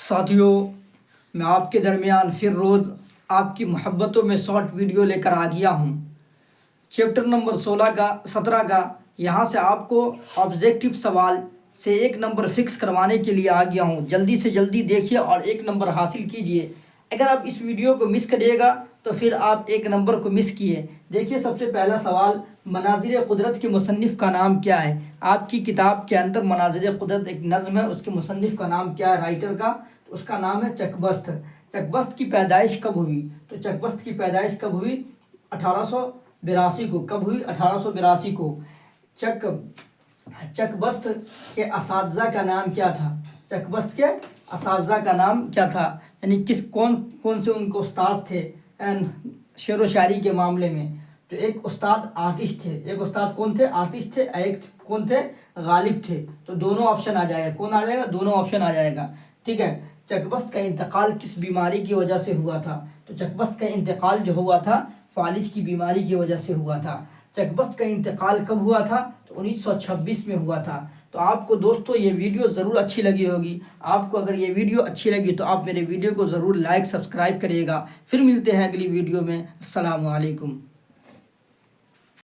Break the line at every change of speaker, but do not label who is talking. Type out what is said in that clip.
ساتھیوں، میں آپ کے درمیان پھر روز آپ کی محبتوں میں شارٹ ویڈیو لے کر آ گیا ہوں۔ چیپٹر نمبر 17 کا یہاں سے آپ کو آبجیکٹو سوال سے 1 نمبر فکس کروانے کے لیے آ گیا ہوں۔ جلدی سے جلدی دیکھیے اور 1 نمبر حاصل کیجئے۔ اگر آپ اس ویڈیو کو مس کریے گا تو پھر آپ 1 نمبر کو مس کیے۔ دیکھیے سب سے پہلا سوال، مناظر قدرت کے مصنف کا نام کیا ہے؟ آپ کی کتاب کے اندر مناظر قدرت ایک نظم ہے، اس کے مصنف کا نام کیا ہے رائٹر کا؟ اس کا نام ہے چک بست۔ چک بست کی پیدائش کب ہوئی؟ تو چک بست کی پیدائش کب ہوئی؟ 1882 کو۔ کب ہوئی؟ 1882 کو۔ چک بست کے اساتذہ کا نام کیا تھا؟ چک بست کے اساتذہ کا نام کیا تھا؟ یعنی کون سے ان کو استاد تھے شعر و شاعری کے معاملے میں؟ تو ایک استاد آتش تھے۔ ایک استاد کون تھے؟ آتش تھے۔ ایک کون تھے؟ غالب تھے۔ تو دونوں آپشن آ جائے گا۔ کون آ جائے گا؟ دونوں آپشن آ جائے گا۔ ٹھیک ہے۔ چک بست کا انتقال کس بیماری کی وجہ سے ہوا تھا؟ تو چک بست کا انتقال جو ہوا تھا فالج کی بیماری کی وجہ سے ہوا تھا۔ چک بست کا انتقال کب ہوا تھا؟ تو 1926 میں ہوا تھا۔ تو آپ کو دوستو یہ ویڈیو ضرور اچھی لگی ہوگی۔ آپ کو اگر یہ ویڈیو اچھی لگی تو آپ میرے ویڈیو کو ضرور لائک سبسکرائب کریے گا۔ پھر ملتے ہیں اگلی ویڈیو میں۔ السلام علیکم۔